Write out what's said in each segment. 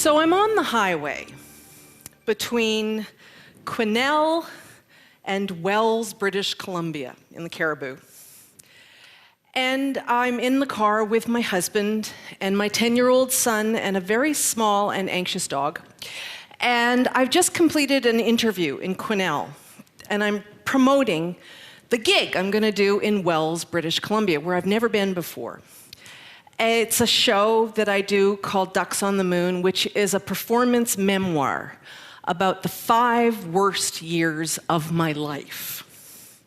So I'm on the highway between Quesnel and Wells, British Columbia, in the Cariboo. And I'm in the car with my husband and my 10-year-old son and a very small and anxious dog. And I've just completed an interview in Quesnel, and I'm promoting the gig I'm going to do in Wells, British Columbia, where I've never been before. It's a show that I do called Ducks on the Moon, which is a performance memoir about the 5 worst years of my life.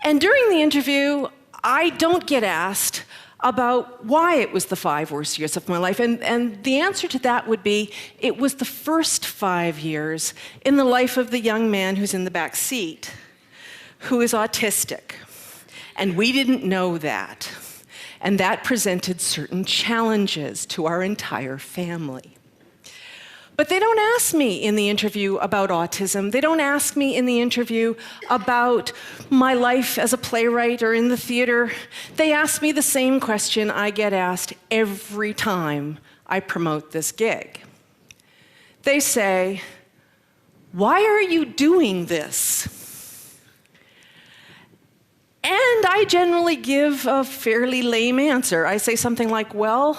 And during the interview, I don't get asked about why it was the 5 worst years of my life. And the answer to that would be, it was the first 5 years in the life of the young man who's in the back seat, who is autistic. And we didn't know that. And that presented certain challenges to our entire family. But they don't ask me in the interview about autism. They don't ask me in the interview about my life as a playwright or in the theater. They ask me the same question I get asked every time I promote this gig. They say, "Why are you doing this?" And I generally give a fairly lame answer. I say something like, well,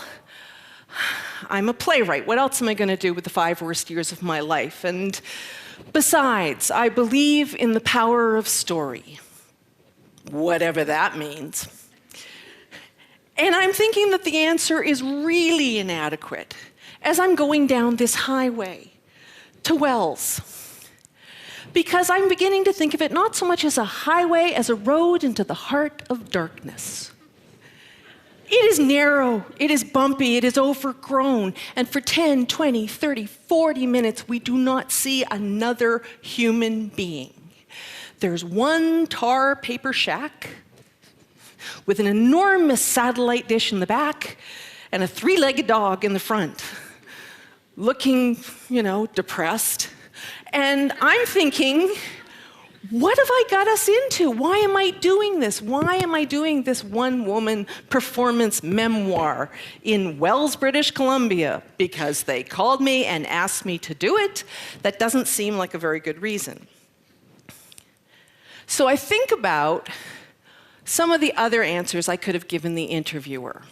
I'm a playwright. What else am I going to do with the 5 worst years of my life? And besides, I believe in the power of story, whatever that means. And I'm thinking that the answer is really inadequate as I'm going down this highway to Wells. Because I'm beginning to think of it not so much as a highway as a road into the heart of darkness. It is narrow, it is bumpy, it is overgrown, and for 10, 20, 30, 40 minutes, we do not see another human being. There's one tar paper shack with an enormous satellite dish in the back and a 3-legged dog in the front, looking, depressed. And I'm thinking, what have I got us into? Why am I doing this? Why am I doing this one-woman performance memoir in Wells, British Columbia? Because they called me and asked me to do it. That doesn't seem like a very good reason. So I think about some of the other answers I could have given the interviewer.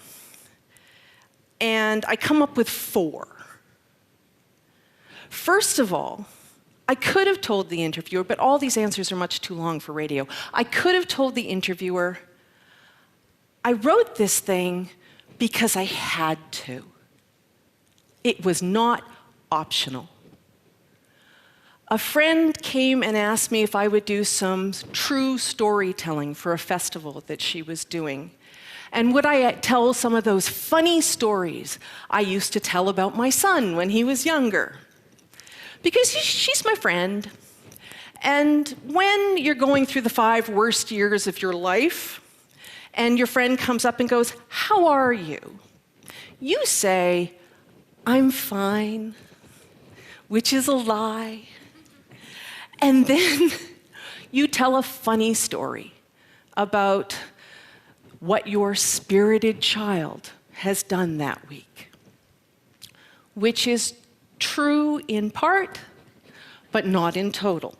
And I come up with 4. First of all, I could have told the interviewer, but all these answers are much too long for radio. I could have told the interviewer, I wrote this thing because I had to. It was not optional. A friend came and asked me if I would do some true storytelling for a festival that she was doing. And would I tell some of those funny stories I used to tell about my son when he was younger? Because she's my friend. And when you're going through the 5 worst years of your life, and your friend comes up and goes, "How are you?" you say, "I'm fine," which is a lie. And then you tell a funny story about what your spirited child has done that week, which is true in part, but not in total.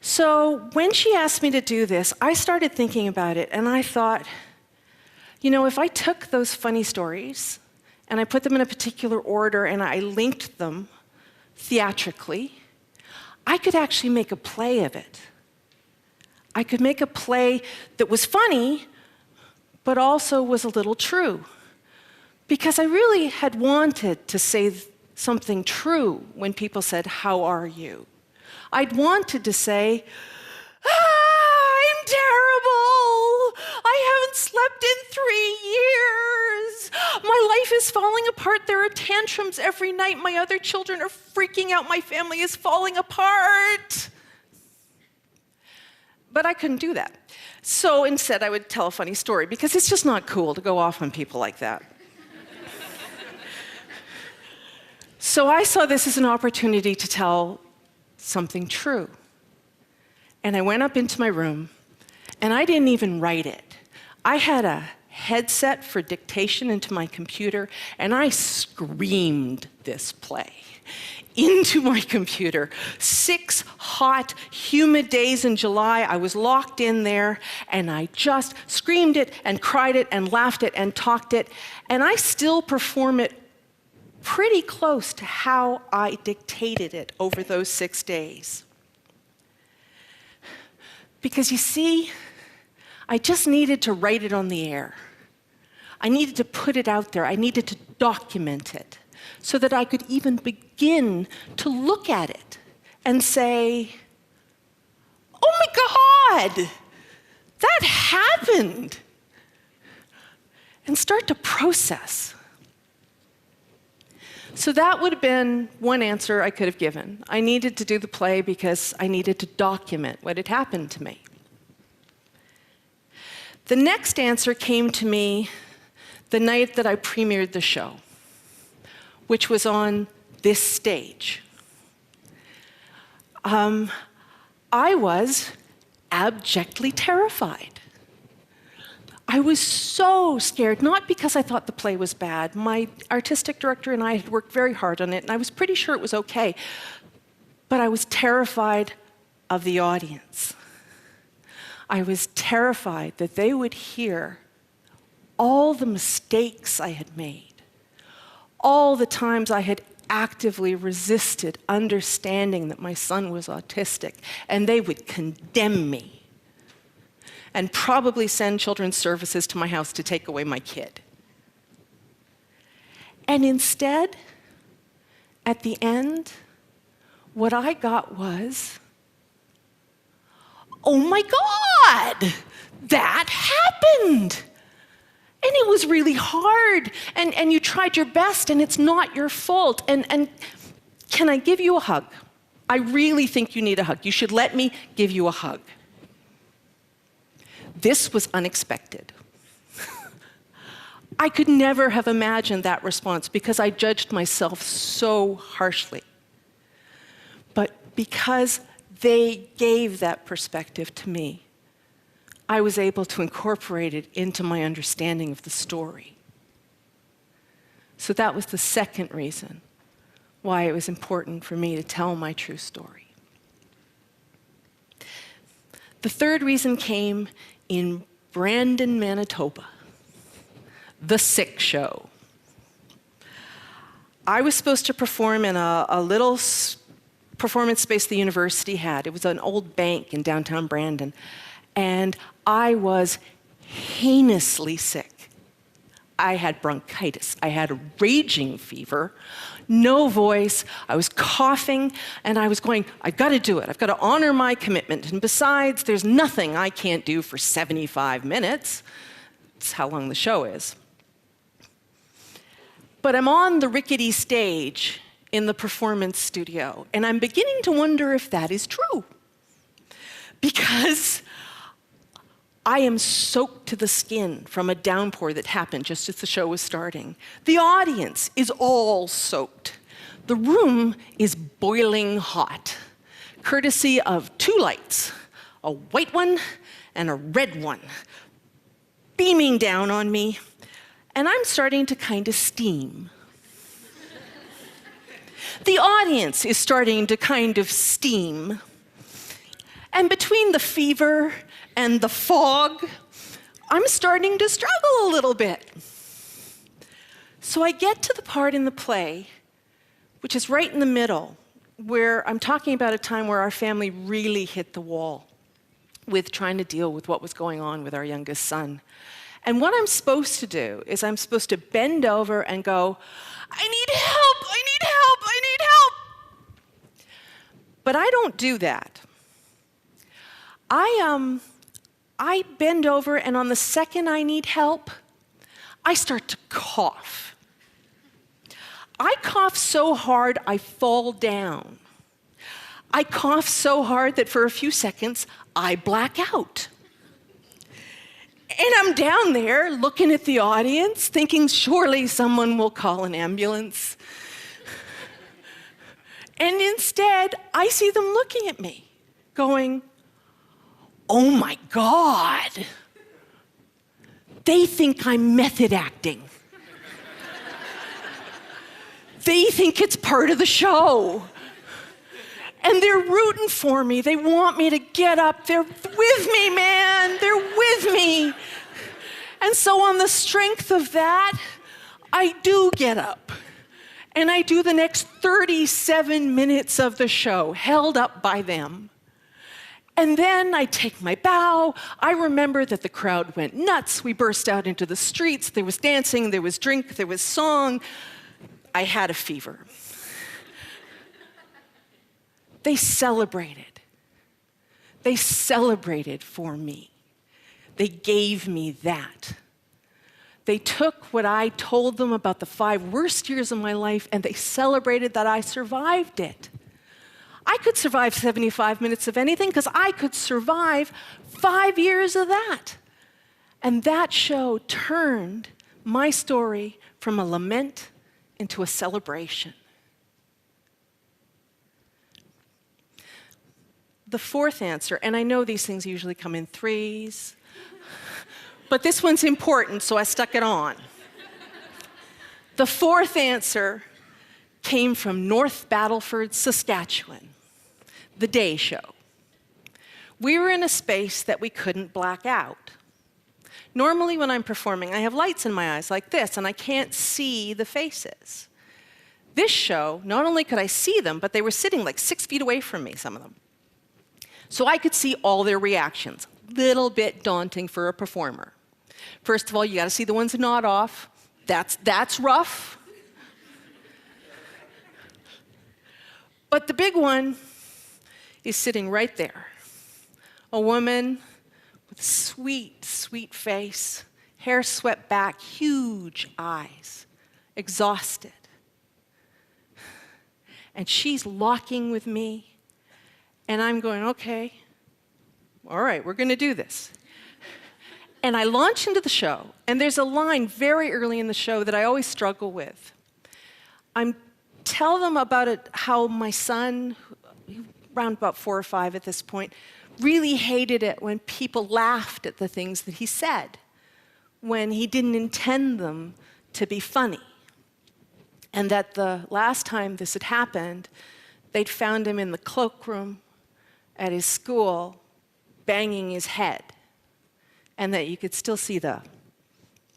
So when she asked me to do this, I started thinking about it, and I thought, if I took those funny stories and I put them in a particular order and I linked them theatrically, I could actually make a play of it. I could make a play that was funny, but also was a little true. Because I really had wanted to say something true when people said, "How are you?" I'd wanted to say, "I'm terrible. I haven't slept in 3 years. My life is falling apart. There are tantrums every night. My other children are freaking out. My family is falling apart." But I couldn't do that. So instead, I would tell a funny story, because it's just not cool to go off on people like that. So I saw this as an opportunity to tell something true. And I went up into my room, and I didn't even write it. I had a headset for dictation into my computer, and I screamed this play into my computer. 6 hot, humid days in July, I was locked in there, and I just screamed it and cried it and laughed it and talked it, and I still perform it pretty close to how I dictated it over those 6 days. Because you see, I just needed to write it on the air. I needed to put it out there. I needed to document it so that I could even begin to look at it and say, oh my God, that happened. And start to process. So that would have been one answer I could have given. I needed to do the play because I needed to document what had happened to me. The next answer came to me the night that I premiered the show, which was on this stage. I was abjectly terrified. I was so scared, not because I thought the play was bad. My artistic director and I had worked very hard on it, and I was pretty sure it was okay. But I was terrified of the audience. I was terrified that they would hear all the mistakes I had made, all the times I had actively resisted understanding that my son was autistic, and they would condemn me and probably send children's services to my house to take away my kid. And instead, at the end, what I got was, oh my God, that happened. And it was really hard, and you tried your best, and it's not your fault. And can I give you a hug? I really think you need a hug. You should let me give you a hug. This was unexpected. I could never have imagined that response because I judged myself so harshly. But because they gave that perspective to me, I was able to incorporate it into my understanding of the story. So that was the second reason why it was important for me to tell my true story. The third reason came in Brandon, Manitoba, the Sick Show. I was supposed to perform in a little performance space the university had. It was an old bank in downtown Brandon. And I was heinously sick. I had bronchitis. I had a raging fever, no voice. I was coughing, and I was going, I've got to do it. I've got to honor my commitment. And besides, there's nothing I can't do for 75 minutes. That's how long the show is. But I'm on the rickety stage in the performance studio, and I'm beginning to wonder if that is true. Because I am soaked to the skin from a downpour that happened just as the show was starting. The audience is all soaked. The room is boiling hot, courtesy of 2 lights, a white one and a red one, beaming down on me, and I'm starting to kind of steam. The audience is starting to kind of steam. And between the fever and the fog, I'm starting to struggle a little bit. So I get to the part in the play, which is right in the middle, where I'm talking about a time where our family really hit the wall with trying to deal with what was going on with our youngest son. And what I'm supposed to do is I'm supposed to bend over and go, I need help, I need help, I need help. But I don't do that. I bend over, and on the second I need help, I start to cough. I cough so hard I fall down. I cough so hard that for a few seconds I black out. And I'm down there looking at the audience, thinking surely someone will call an ambulance. And instead, I see them looking at me, going, oh my God, They think I'm method acting. They think it's part of the show. And they're rooting for me. They want me to get up. They're with me, man. They're with me. And so on the strength of that, I do get up. And I do the next 37 minutes of the show, held up by them. And then I take my bow. I remember that the crowd went nuts. We burst out into the streets. There was dancing, there was drink, there was song. I had a fever. They celebrated. They celebrated for me. They gave me that. They took what I told them about the 5 worst years of my life, and they celebrated that I survived it. I could survive 75 minutes of anything because I could survive 5 years of that. And that show turned my story from a lament into a celebration. The fourth answer, and I know these things usually come in 3s, but this one's important, so I stuck it on. The fourth answer came from North Battleford, Saskatchewan, the day show. We were in a space that we couldn't black out. Normally when I'm performing, I have lights in my eyes like this, and I can't see the faces. This show, not only could I see them, but they were sitting like 6 feet away from me, some of them. So I could see all their reactions. Little bit daunting for a performer. First of all, you gotta see the ones that nod off. That's rough. But the big one is sitting right there. A woman with a sweet, sweet face, hair swept back, huge eyes, exhausted. And she's locking with me. And I'm going, okay, all right, we're gonna do this. And I launch into the show, and there's a line very early in the show that I always struggle with. I tell them about it, how my son, around about 4 or 5 at this point, really hated it when people laughed at the things that he said, when he didn't intend them to be funny. And that the last time this had happened, they'd found him in the cloakroom at his school, banging his head, and that you could still see the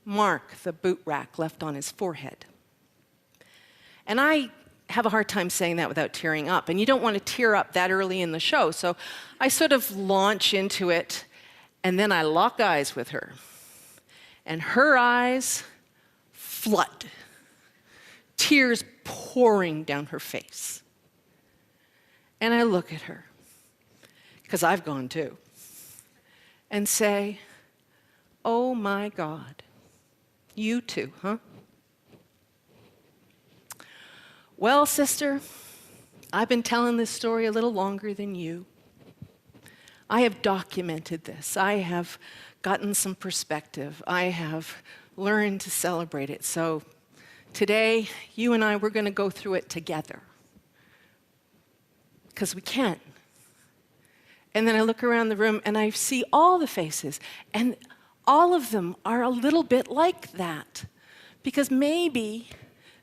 mark, the boot rack left on his forehead. And I have a hard time saying that without tearing up, and you don't want to tear up that early in the show, so I sort of launch into it, and then I lock eyes with her. And her eyes flood, tears pouring down her face. And I look at her, because I've gone too, and say, oh my God, you too, huh? Well, sister, I've been telling this story a little longer than you. I have documented this. I have gotten some perspective. I have learned to celebrate it. So today, you and I, we're going to go through it together. Because we can. And then I look around the room and I see all the faces, and all of them are a little bit like that. Because maybe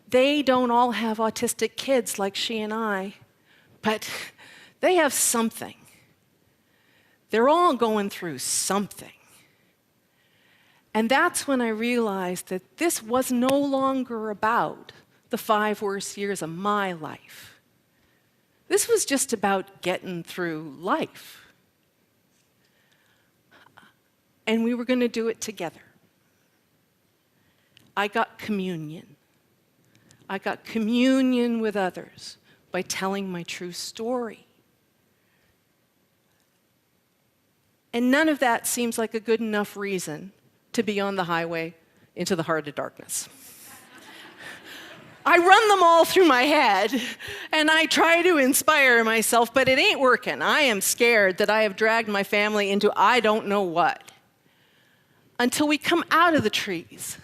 they don't all have autistic kids like she and I, but they have something. They're all going through something. And that's when I realized that this was no longer about the 5 worst years of my life. This was just about getting through life. And we were going to do it together. I got communion. I got communion with others by telling my true story. And none of that seems like a good enough reason to be on the highway into the heart of darkness. I run them all through my head, and I try to inspire myself, but it ain't working. I am scared that I have dragged my family into I don't know what. Until we come out of the trees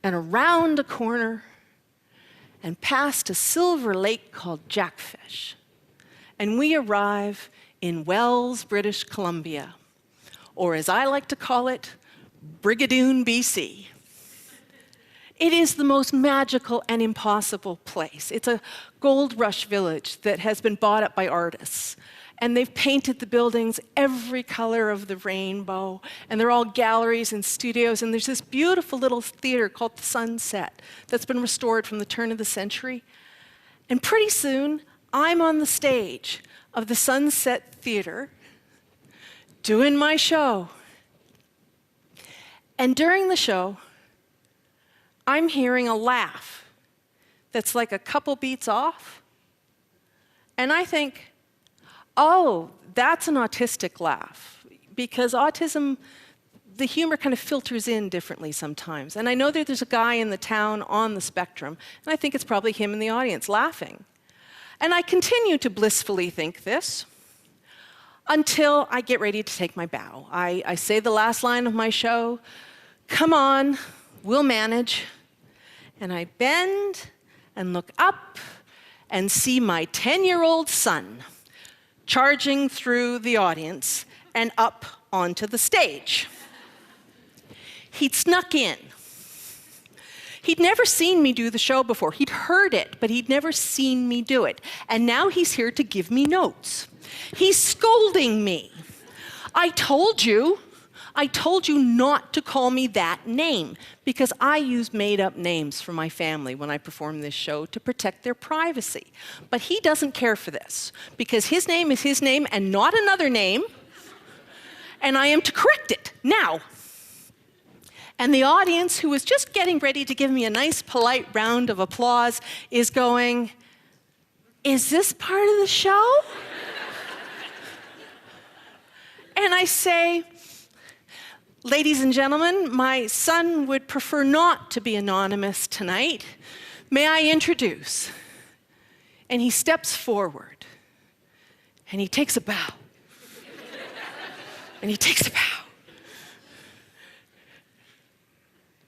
and around a corner and past a silver lake called Jackfish. And we arrive in Wells, British Columbia, or as I like to call it, Brigadoon, BC. It is the most magical and impossible place. It's a gold rush village that has been bought up by artists. And they've painted the buildings every color of the rainbow. And they're all galleries and studios. And there's this beautiful little theater called the Sunset that's been restored from the turn of the century. And pretty soon, I'm on the stage of the Sunset Theater doing my show. And during the show, I'm hearing a laugh that's like a couple beats off. And I think, oh, that's an autistic laugh. Because autism, the humor kind of filters in differently sometimes. And I know that there's a guy in the town on the spectrum, and I think it's probably him in the audience laughing. And I continue to blissfully think this until I get ready to take my bow. I say the last line of my show, "Come on, we'll manage." And I bend and look up and see my 10-year-old son charging through the audience and up onto the stage. He'd snuck in. He'd never seen me do the show before. He'd heard it, but he'd never seen me do it. And now he's here to give me notes. He's scolding me. I told you not to call me that name, because I use made-up names for my family when I perform this show to protect their privacy. But he doesn't care for this, because his name is his name and not another name, and I am to correct it now. And the audience, who is just getting ready to give me a nice, polite round of applause, is going, "Is this part of the show?" And I say, "Ladies and gentlemen, my son would prefer not to be anonymous tonight. May I introduce?" And he steps forward, and he takes a bow. And he takes a bow.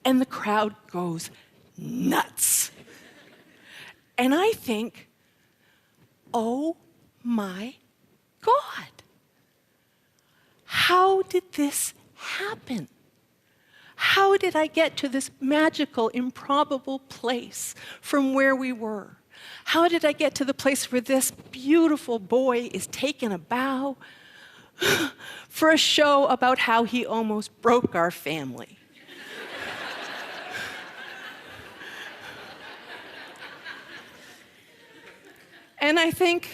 And the crowd goes nuts. And I think, oh my God, how did this happen? How did I get to this magical, improbable place from where we were? How did I get to the place where this beautiful boy is taking a bow for a show about how he almost broke our family? And I think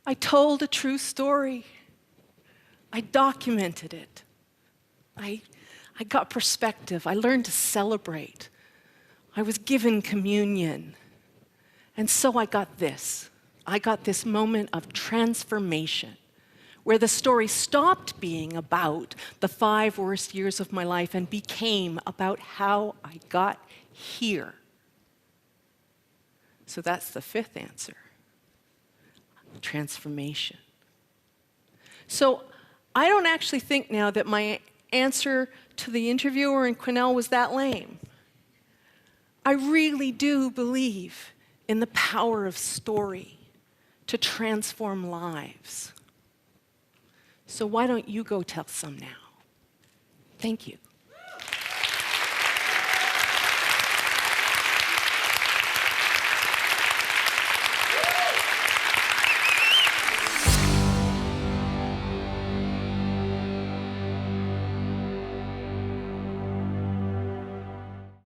I told a true story. I documented it. I got perspective. I learned to celebrate. I was given communion. And so I got this. I got this moment of transformation, where the story stopped being about the 5 worst years of my life and became about how I got here. So that's the 5th answer. Transformation. So I don't actually think now that my answer to the interviewer in Quesnel was that lame. I really do believe in the power of story to transform lives. So why don't you go tell some now? Thank you.